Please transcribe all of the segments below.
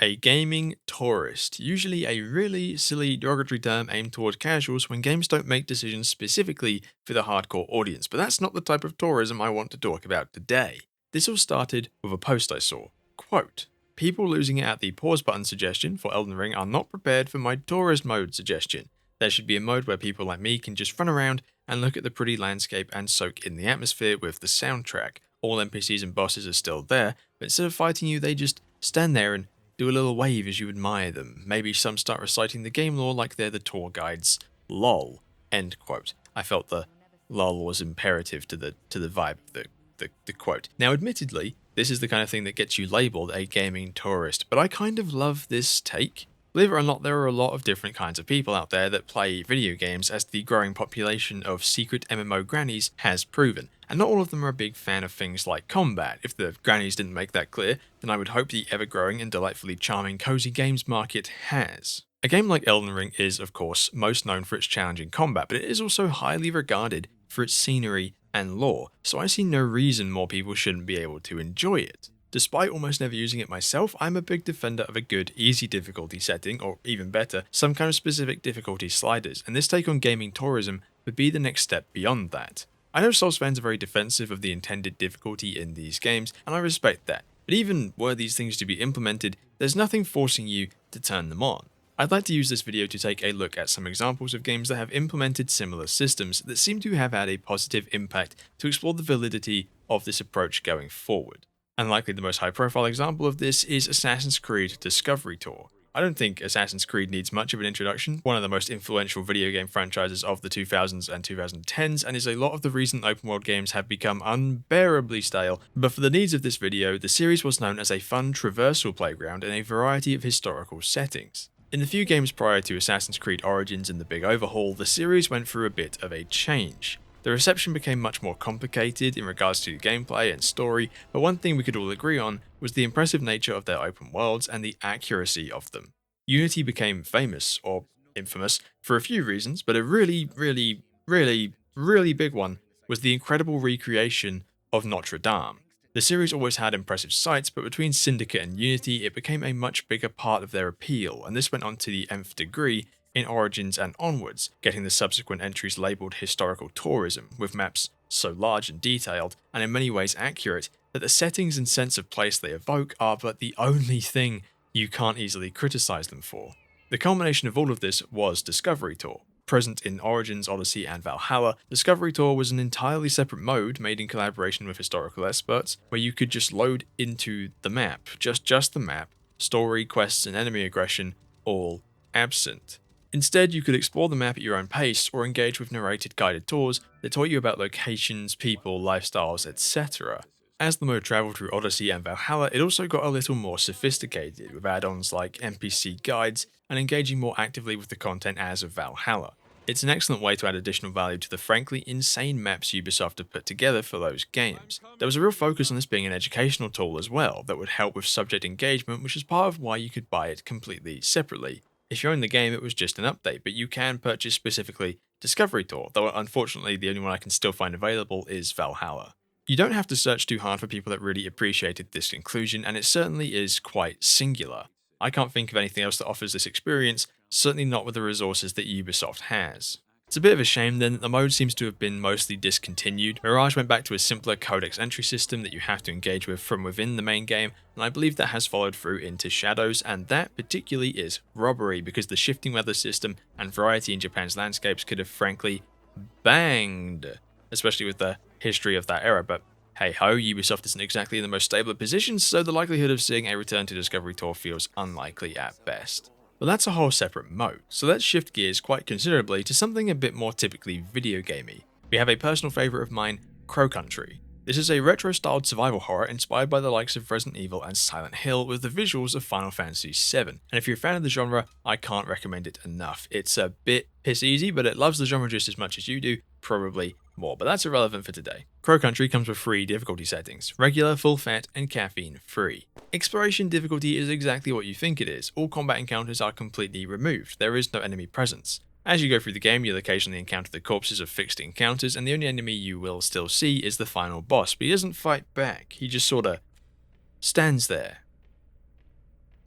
A gaming tourist, usually a really silly derogatory term aimed towards casuals when games don't make decisions specifically for the hardcore audience, but that's not the type of tourism I want to talk about today. This all started with a post I saw. Quote, "People losing it at the pause button suggestion for Elden Ring are not prepared for my tourist mode suggestion. There should be a mode where people like me can just run around and look at the pretty landscape and soak in the atmosphere with the soundtrack. All NPCs and bosses are still there, but instead of fighting you, they just stand there and do a little wave as you admire them. Maybe some start reciting the game lore like they're the tour guides. Lol." End quote. I felt the lol was imperative to the vibe of the quote. Now, admittedly, this is the kind of thing that gets you labeled a gaming tourist, but I kind of love this take. Believe it or not, there are a lot of different kinds of people out there that play video games, as the growing population of secret MMO grannies has proven. And not all of them are a big fan of things like combat. If the grannies didn't make that clear, then I would hope the ever-growing and delightfully charming cozy games market has. A game like Elden Ring is, of course, most known for its challenging combat, but it is also highly regarded for its scenery and lore, so I see no reason more people shouldn't be able to enjoy it. Despite almost never using it myself, I'm a big defender of a good, easy difficulty setting, or even better, some kind of specific difficulty sliders, and this take on gaming tourism would be the next step beyond that. I know Souls fans are very defensive of the intended difficulty in these games, and I respect that, but even were these things to be implemented, there's nothing forcing you to turn them on. I'd like to use this video to take a look at some examples of games that have implemented similar systems that seem to have had a positive impact to explore the validity of this approach going forward. And likely the most high-profile example of this is Assassin's Creed Discovery Tour. I don't think Assassin's Creed needs much of an introduction, one of the most influential video game franchises of the 2000s and 2010s, and is a lot of the reason open-world games have become unbearably stale, but for the needs of this video, the series was known as a fun traversal playground in a variety of historical settings. In the few games prior to Assassin's Creed Origins and the big overhaul, the series went through a bit of a change. The reception became much more complicated in regards to gameplay and story, but one thing we could all agree on was the impressive nature of their open worlds and the accuracy of them. Unity became famous, or infamous, for a few reasons, but a really big one was the incredible recreation of Notre Dame. The series always had impressive sights, but between Syndicate and Unity, it became a much bigger part of their appeal, and this went on to the nth degree in Origins and onwards, getting the subsequent entries labelled historical tourism, with maps so large and detailed, and in many ways accurate, that the settings and sense of place they evoke are but the only thing you can't easily criticise them for. The culmination of all of this was Discovery Tour. Present in Origins, Odyssey, and Valhalla, Discovery Tour was an entirely separate mode made in collaboration with historical experts, where you could just load into the map, just the map, story, quests, and enemy aggression, all absent. Instead, you could explore the map at your own pace or engage with narrated guided tours that taught you about locations, people, lifestyles, etc. As the mode travelled through Odyssey and Valhalla, it also got a little more sophisticated, with add-ons like NPC guides and engaging more actively with the content as of Valhalla. It's an excellent way to add additional value to the frankly insane maps Ubisoft have put together for those games. There was a real focus on this being an educational tool as well, that would help with subject engagement, which is part of why you could buy it completely separately. If you own the game, it was just an update, but you can purchase specifically Discovery Tour, though unfortunately the only one I can still find available is Valhalla. You don't have to search too hard for people that really appreciated this inclusion, and it certainly is quite singular. I can't think of anything else that offers this experience, certainly not with the resources that Ubisoft has. It's a bit of a shame then that the mode seems to have been mostly discontinued. Mirage went back to a simpler codex entry system that you have to engage with from within the main game, and I believe that has followed through into Shadows, and that particularly is robbery because the shifting weather system and variety in Japan's landscapes could have frankly banged, especially with the history of that era, but hey ho, Ubisoft isn't exactly in the most stable of positions, so the likelihood of seeing a return to Discovery Tour feels unlikely at best. But that's a whole separate mode, so let's shift gears quite considerably to something a bit more typically video gamey. We have a personal favourite of mine, Crow Country. This is a retro-styled survival horror inspired by the likes of Resident Evil and Silent Hill with the visuals of Final Fantasy VII, and if you're a fan of the genre, I can't recommend it enough. It's a bit piss easy, but it loves the genre just as much as you do, probably more, but that's irrelevant for today. Crow Country comes with 3 difficulty settings: regular, full fat, and caffeine free. Exploration difficulty is exactly what you think it is. All combat encounters are completely removed. There is no enemy presence. As you go through the game, you'll occasionally encounter the corpses of fixed encounters, and the only enemy you will still see is the final boss, but he doesn't fight back. He just sorta stands there.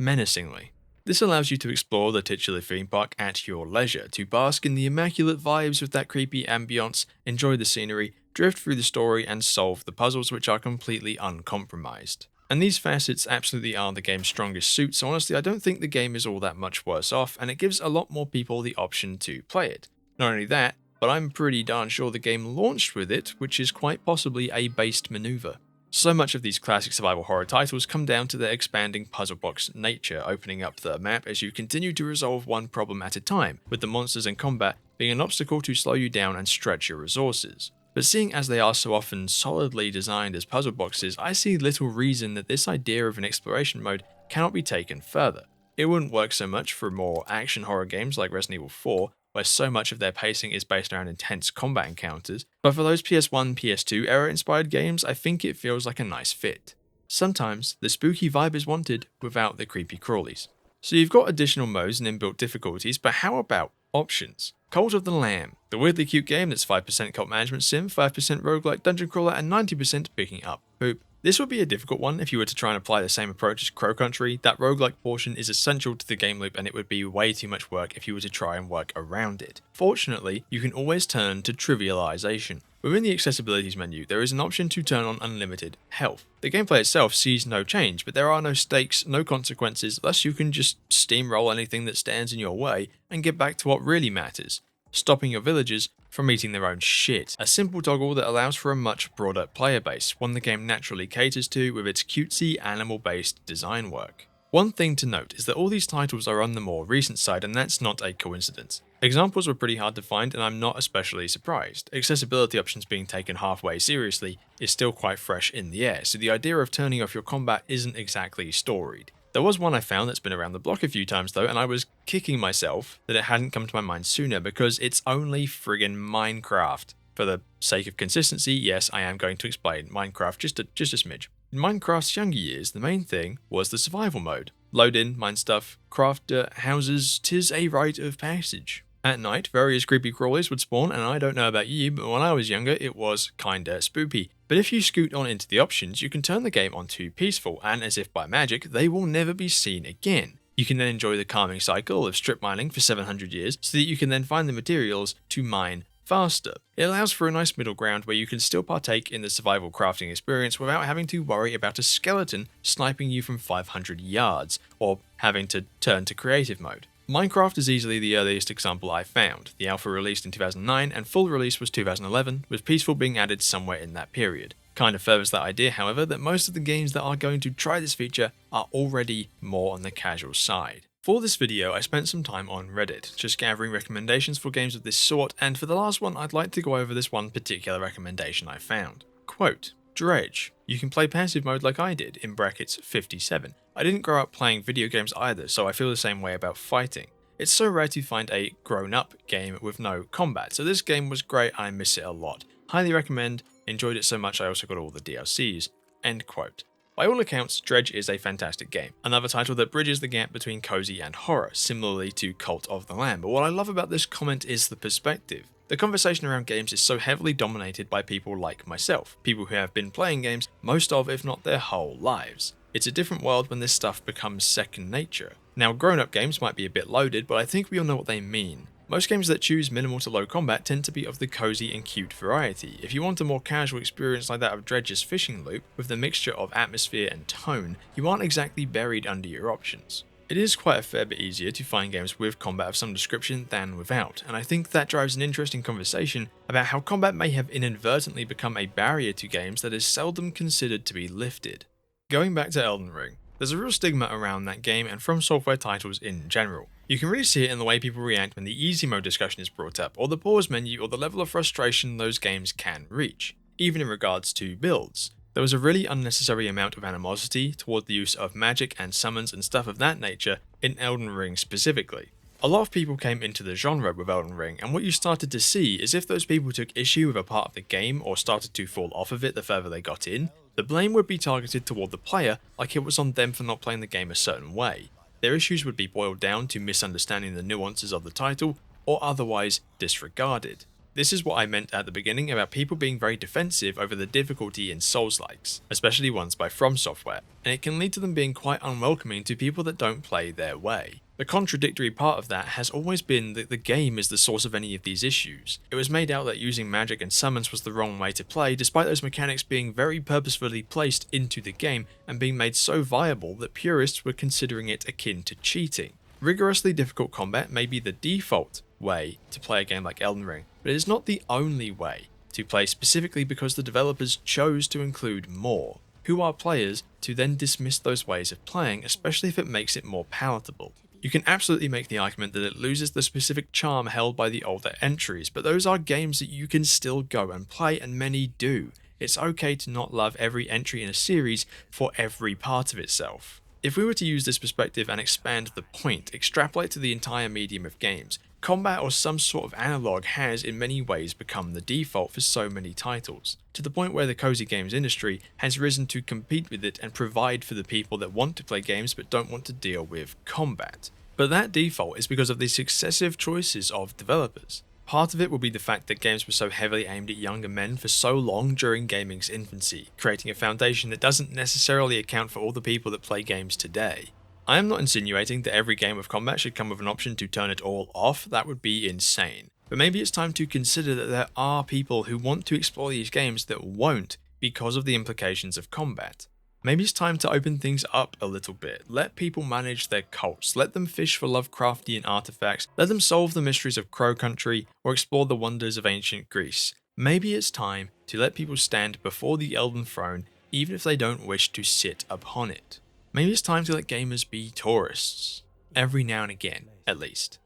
menacingly. This allows you to explore the titular theme park at your leisure, to bask in the immaculate vibes of that creepy ambience, enjoy the scenery, drift through the story, and solve the puzzles which are completely uncompromised. And these facets absolutely are the game's strongest suit, so honestly I don't think the game is all that much worse off, and it gives a lot more people the option to play it. Not only that, but I'm pretty darn sure the game launched with it, which is quite possibly a based maneuver. So much of these classic survival horror titles come down to their expanding puzzle box nature, opening up the map as you continue to resolve one problem at a time, with the monsters and combat being an obstacle to slow you down and stretch your resources. But seeing as they are so often solidly designed as puzzle boxes, I see little reason that this idea of an exploration mode cannot be taken further. It wouldn't work so much for more action horror games like Resident Evil 4, where so much of their pacing is based around intense combat encounters, but for those PS1, PS2 era inspired games, I think it feels like a nice fit. Sometimes, the spooky vibe is wanted without the creepy crawlies. So you've got additional modes and inbuilt difficulties, but how about options? Cult of the Lamb, the weirdly cute game that's 5% cult management sim, 5% roguelike dungeon crawler, and 90% picking up poop. This would be a difficult one if you were to try and apply the same approach as Crow Country. That roguelike portion is essential to the game loop and it would be way too much work if you were to try and work around it. Fortunately, you can always turn to trivialization. Within the accessibilities menu, there is an option to turn on unlimited health. The gameplay itself sees no change, but there are no stakes, no consequences, thus you can just steamroll anything that stands in your way and get back to what really matters, stopping your villagers from eating their own shit. A simple toggle that allows for a much broader player base, one the game naturally caters to with its cutesy animal-based design work. One thing to note is that all these titles are on the more recent side, and that's not a coincidence. Examples were pretty hard to find, and I'm not especially surprised. Accessibility options being taken halfway seriously is still quite fresh in the air, so the idea of turning off your combat isn't exactly storied. There was one I found that's been around the block a few times though, and I was kicking myself that it hadn't come to my mind sooner because it's only friggin' Minecraft. For the sake of consistency, yes, I am going to explain Minecraft just a smidge. In Minecraft's younger years, the main thing was the survival mode. Load in, mine stuff, craft houses, 'tis a rite of passage. At night, various creepy crawlies would spawn, and I don't know about you, but when I was younger, it was kinda spoopy. But if you scoot on into the options, you can turn the game onto peaceful, and as if by magic, they will never be seen again. You can then enjoy the calming cycle of strip mining for 700 years, so that you can then find the materials to mine faster. It allows for a nice middle ground where you can still partake in the survival crafting experience without having to worry about a skeleton sniping you from 500 yards, or having to turn to creative mode. Minecraft is easily the earliest example I found. The alpha released in 2009 and full release was 2011, with peaceful being added somewhere in that period. Kind of furthers that idea, however, that most of the games that are going to try this feature are already more on the casual side. For this video, I spent some time on Reddit, just gathering recommendations for games of this sort, and for the last one, I'd like to go over this one particular recommendation I found. Quote, Dredge. You can play passive mode like I did, in brackets 57. I didn't grow up playing video games either, so I feel the same way about fighting. It's so rare to find a grown-up game with no combat, so this game was great and I miss it a lot. Highly recommend, enjoyed it so much I also got all the DLCs. End quote. By all accounts, Dredge is a fantastic game, another title that bridges the gap between cozy and horror, similarly to Cult of the Lamb, but what I love about this comment is the perspective. The conversation around games is so heavily dominated by people like myself, people who have been playing games most of, if not their whole lives. It's a different world when this stuff becomes second nature. Now, grown-up games might be a bit loaded, but I think we all know what they mean. Most games that choose minimal to low combat tend to be of the cozy and cute variety. If you want a more casual experience like that of Dredge's fishing loop, with the mixture of atmosphere and tone, you aren't exactly buried under your options. It is quite a fair bit easier to find games with combat of some description than without, and I think that drives an interesting conversation about how combat may have inadvertently become a barrier to games that is seldom considered to be lifted. Going back to Elden Ring, there's a real stigma around that game and From Software titles in general. You can really see it in the way people react when the easy mode discussion is brought up, or the pause menu, or the level of frustration those games can reach, even in regards to builds. There was a really unnecessary amount of animosity toward the use of magic and summons and stuff of that nature in Elden Ring specifically. A lot of people came into the genre with Elden Ring, and what you started to see is if those people took issue with a part of the game or started to fall off of it the further they got in, the blame would be targeted toward the player like it was on them for not playing the game a certain way. Their issues would be boiled down to misunderstanding the nuances of the title or otherwise disregarded. This is what I meant at the beginning about people being very defensive over the difficulty in Souls-likes, especially ones by From Software, and it can lead to them being quite unwelcoming to people that don't play their way. The contradictory part of that has always been that the game is the source of any of these issues. It was made out that using magic and summons was the wrong way to play, despite those mechanics being very purposefully placed into the game and being made so viable that purists were considering it akin to cheating. Rigorously difficult combat may be the default way to play a game like Elden Ring, but it is not the only way to play, specifically because the developers chose to include more. Who are players to then dismiss those ways of playing, especially if it makes it more palatable? You can absolutely make the argument that it loses the specific charm held by the older entries, but those are games that you can still go and play, and many do. It's okay to not love every entry in a series for every part of itself. If we were to use this perspective and expand the point, extrapolate to the entire medium of games, combat or some sort of analog has in many ways become the default for so many titles, to the point where the cozy games industry has risen to compete with it and provide for the people that want to play games but don't want to deal with combat. But that default is because of the successive choices of developers. Part of it will be the fact that games were so heavily aimed at younger men for so long during gaming's infancy, creating a foundation that doesn't necessarily account for all the people that play games today. I am not insinuating that every game of combat should come with an option to turn it all off, that would be insane. But maybe it's time to consider that there are people who want to explore these games that won't because of the implications of combat. Maybe it's time to open things up a little bit, let people manage their cults, let them fish for Lovecraftian artifacts, let them solve the mysteries of Crow Country, or explore the wonders of ancient Greece. Maybe it's time to let people stand before the Elden Throne even if they don't wish to sit upon it. Maybe it's time to let gamers be tourists. Every now and again, at least.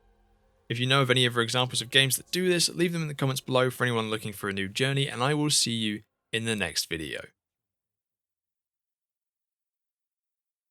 If you know of any other examples of games that do this, leave them in the comments below for anyone looking for a new journey, and I will see you in the next video.